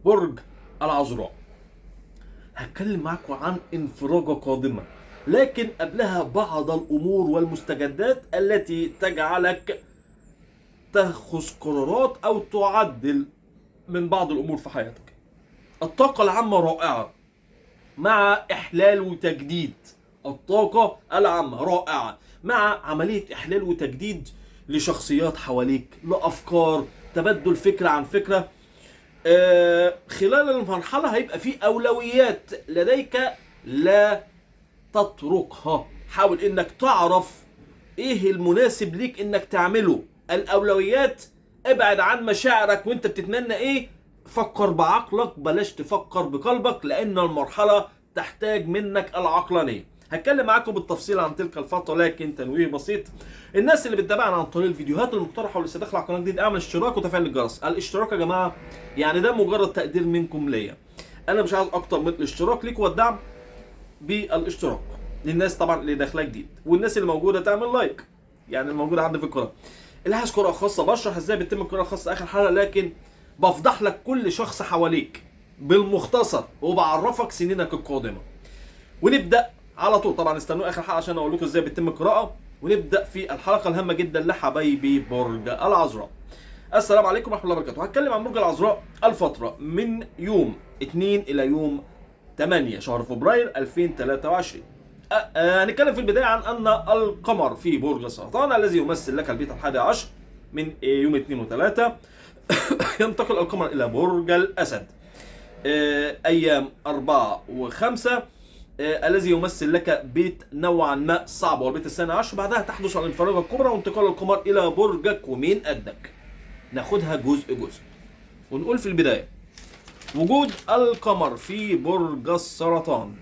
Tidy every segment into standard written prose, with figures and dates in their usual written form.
برج العذراء. هتكلم معاكم عن انفراجة قادمة، لكن قبلها بعض الأمور والمستجدات التي تجعلك تأخذ قرارات أو تعدل من بعض الأمور في حياتك. الطاقة العامة رائعة مع إحلال وتجديد. الطاقة العامة رائعة مع عملية إحلال وتجديد لشخصيات حواليك، لأفكار، تبدل فكرة عن فكرة. خلال المرحلة هيبقى في أولويات لديك لا تتركها. حاول انك تعرف ايه المناسب ليك انك تعمله. الأولويات، ابعد عن مشاعرك وانت بتتمنى ايه، فكر بعقلك بلاش تفكر بقلبك، لان المرحلة تحتاج منك العقلانية. هتكلم معاكم بالتفصيل عن تلك الفترة، لكن تنويه بسيط. الناس اللي بتتابعنا عن طريق الفيديوهات المقترحة ولسه داخل على قناة جديد، اعمل اشتراك وتفعيل الجرس. الاشتراك يا جماعة يعني ده مجرد تقدير منكم ليا، انا مش عايز اكتر من الاشتراك ليك والدعم بالاشتراك للناس طبعا اللي داخله جديد، والناس اللي موجوده تعمل لايك، يعني الموجوده عندي في القناه. اللي عايز قراءه خاصه بشرح ازاي بتتم القراءه الخاصه اخر حلقه، لكن بفضح لك كل شخص حواليك بالمختصر وبعرفك سنينك القادمه. ونبدا على طول، طبعا استنوا اخر حلقه عشان اقول لكم ازاي بتتم القراءه. ونبدا في الحلقه الهامه جدا لحبايبي برج العذراء. السلام عليكم ورحمه الله وبركاته. هتكلم عن برج العذراء الفتره من يوم 2 الى يوم 8 شهر فبراير 2023. هنتكلم في البدايه عن ان القمر في برج السرطان الذي يمثل لك البيت الحادي عشر من يوم 2 و3 ينتقل القمر الى برج الاسد ايام 4 و5 الذي يمثل لك بيت نوعا ما صعب والبيت الثاني عشر. بعدها تحدث الانفراجه الكبرى وانتقال القمر الى برجك ومين قدك. ناخدها جزء جزء ونقول في البدايه وجود القمر في برج السرطان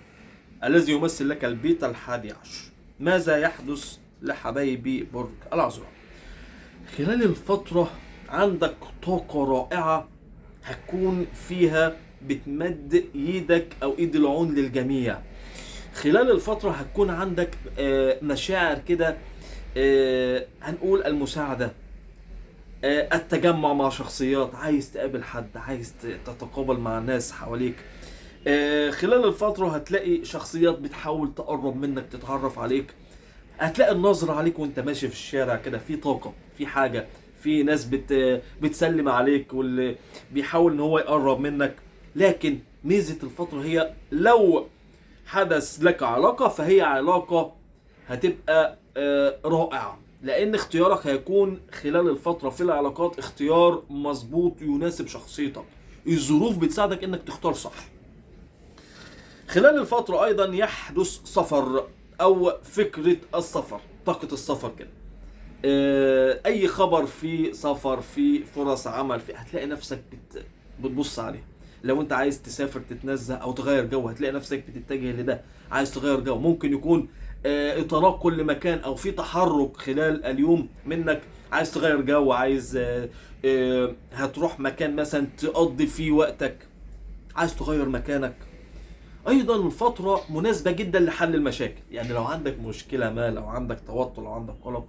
الذي يمثل لك البيت الحادي عشر. ماذا يحدث لحبايبي برج العذراء؟ خلال الفترة عندك طاقة رائعة هتكون فيها بتمد ايدك او ايد العون للجميع. خلال الفترة هتكون عندك مشاعر كده، هنقول المساعدة، التجمع مع شخصيات، عايز تقابل حد، عايز تتقابل مع ناس حواليك. خلال الفترة هتلاقي شخصيات بتحاول تقرب منك تتعرف عليك. هتلاقي النظرة عليك وانت ماشي في الشارع كده في طاقة، في حاجة، في ناس بتسلم عليك واللي بيحاول ان هو يقرب منك. لكن ميزة الفترة هي لو حدث لك علاقة فهي علاقة هتبقى رائعة، لان اختيارك هيكون خلال الفترة في العلاقات اختيار مظبوط يناسب شخصيتك. الظروف بتساعدك انك تختار صح. خلال الفترة ايضا يحدث سفر او فكرة السفر، طاقة السفر كده. اي خبر في سفر، في فرص عمل، في هتلاقي نفسك بتبص عليه. لو انت عايز تسافر تتنزه او تغير جو هتلاقي نفسك بتتجه لده. عايز تغير جو ممكن يكون تنقل لمكان او في تحرك خلال اليوم منك، عايز تغير جو، عايز هتروح مكان مثلا تقضي فيه وقتك، عايز تغير مكانك. ايضا الفترة مناسبة جدا لحل المشاكل، يعني لو عندك مشكلة ما، لو عندك توتر، لو عندك قلق،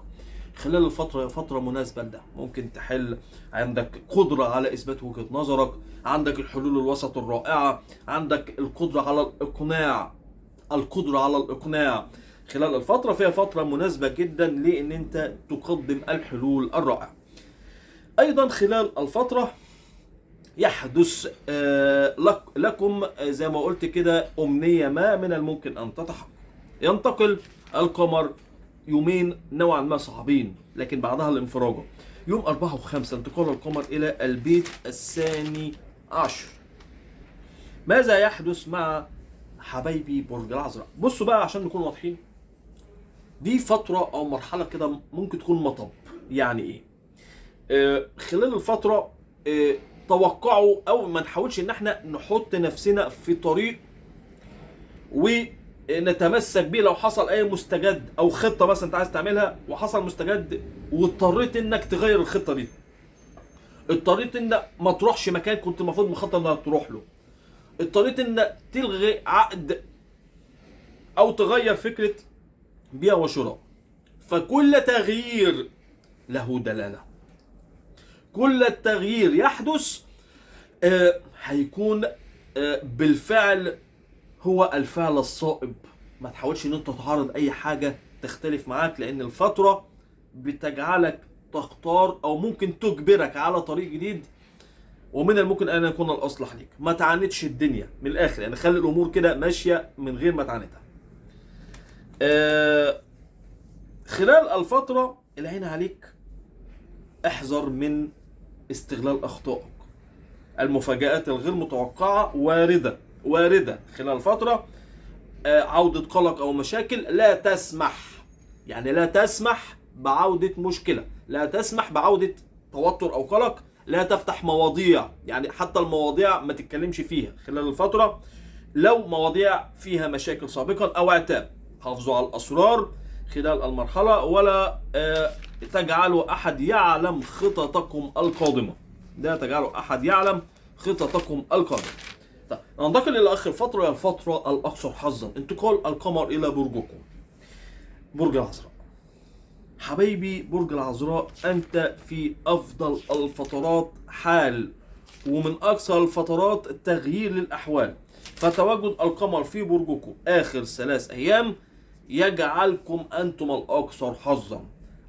خلال الفترة فترة مناسبة لده. ممكن تحل، عندك قدرة على اثبات وجهة نظرك، عندك الحلول الوسط الرائعة، عندك القدرة على الاقناع، القدرة على الاقناع. خلال الفترة فيها فترة مناسبة جدا لان انت تقدم الحلول الرائعة. ايضا خلال الفترة يحدث لكم زي ما قلت كده أمنية ما من الممكن أن تتحقق. ينتقل القمر يومين نوعا ما صعبين، لكن بعدها الانفراجة يوم 4 و5 انتقال القمر إلى البيت الثاني عشر. ماذا يحدث مع حبايبي برج العذراء؟ بصوا بقى عشان نكون واضحين، دي فترة أو مرحلة كده ممكن تكون مطب. يعني إيه؟ خلال الفترة توقعوا او ما نحاولش ان احنا نحط نفسنا في طريق ونتمسك بيه. لو حصل اي مستجد او خطة مثلا انت عايز تعملها وحصل مستجد واضطريت انك تغير الخطة دي، اضطريت انك ما تروحش مكان كنت المفروض مخطط انك تروح له، اضطريت انك تلغي عقد او تغير فكرة بيع وشراء. فكل تغيير له دلالة، كل التغيير يحدث هيكون بالفعل هو الفعل الصائب. ما تحاولش ان انت تعارض اي حاجة تختلف معاك، لان الفترة بتجعلك تختار او ممكن تجبرك على طريق جديد، ومن الممكن ان يكون الاصلح ليك. ما تعاندش الدنيا من الاخر، يعني خلي الامور كده ماشية من غير ما تعاندها. خلال الفترة العين عليك، احذر من استغلال اخطائك. المفاجآت الغير متوقعة واردة خلال فترة. عودة قلق او مشاكل لا تسمح، يعني لا تسمح بعودة مشكلة، لا تسمح بعودة توتر او قلق. لا تفتح مواضيع، يعني حتى المواضيع ما تتكلمش فيها خلال الفترة لو مواضيع فيها مشاكل سابقا او عتاب. حافظوا على الاسرار خلال المرحلة، ولا تجعلوا احد يعلم خططكم القادمة. لا تجعلوا احد يعلم خططكم القادمة. طيب ننتقل الى اخر فترة، الفترة الاكثر حظا، انتقال القمر الى برجكم، برج العذراء. حبايبي برج العذراء، انت في افضل الفترات حال، ومن اكثر الفترات تغيير للاحوال. فتواجد القمر في برجكم اخر 3 ايام يجعلكم انتم الاكثر حظا،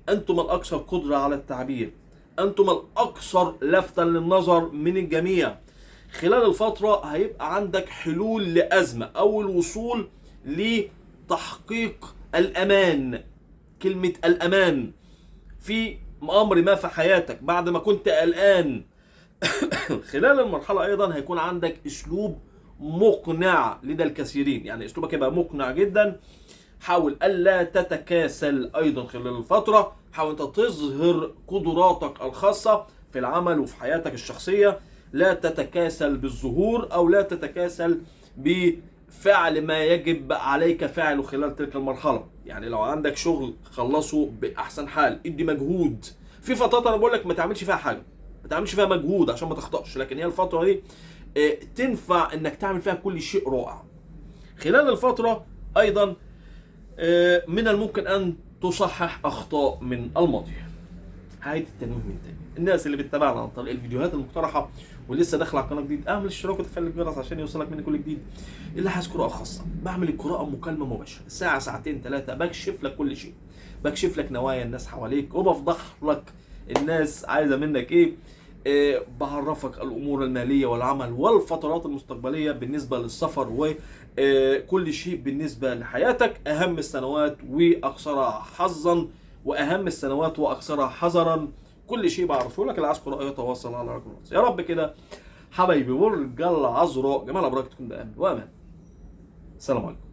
انتم الاكثر قدرة على التعبير، انتم الاكثر لفتا للنظر من الجميع. خلال الفترة هيبقى عندك حلول لأزمة أو الوصول لتحقيق الأمان. كلمة الأمان في أمر ما في حياتك بعد ما كنت قلقان. خلال المرحلة أيضا هيكون عندك أسلوب مقنع لدى الكثيرين، يعني أسلوبك يبقى مقنع جدا. حاول ألا تتكاسل أيضا خلال الفترة، حاول أنت تظهر قدراتك الخاصة في العمل وفي حياتك الشخصية. لا تتكاسل بالظهور أو لا تتكاسل بفعل ما يجب عليك فعله خلال تلك المرحلة. يعني لو عندك شغل خلصه بأحسن حال، ادي مجهود. في فترات أنا بقول لك ما تعملش فيها حاجة، ما تعملش فيها مجهود عشان ما تخطأش، لكن هي الفترة دي تنفع انك تعمل فيها كل شيء رائع. خلال الفترة ايضا من الممكن ان تصحح اخطاء من الماضي. هعيد التنويه من تاني، الناس اللي بتتابعنا عن طريق الفيديوهات المقترحة ولسه داخل على القناة جديد، اعمل اشتراك وتفعيل الجرس عشان يوصلك مني كل جديد. اللي عايز قراءة خاصة بعمل القراءة مكالمة مباشرة ساعة ساعتين 3، بكشف لك كل شيء، بكشف لك نوايا الناس حواليك، وبفضح لك الناس عايزة منك ايه. بعرفك الامور الماليه والعمل والفترات المستقبليه بالنسبه للسفر وكل شيء بالنسبه لحياتك. اهم السنوات واكثرها حظا، واهم السنوات واكثرها حذرا. كل شيء بعرفه لك. اللي عايز قراءه يتواصل على رقم الواتس. يا رب كده حبايبي برج العذراء جميع الابراج تكون بامن وامان. السلام عليكم.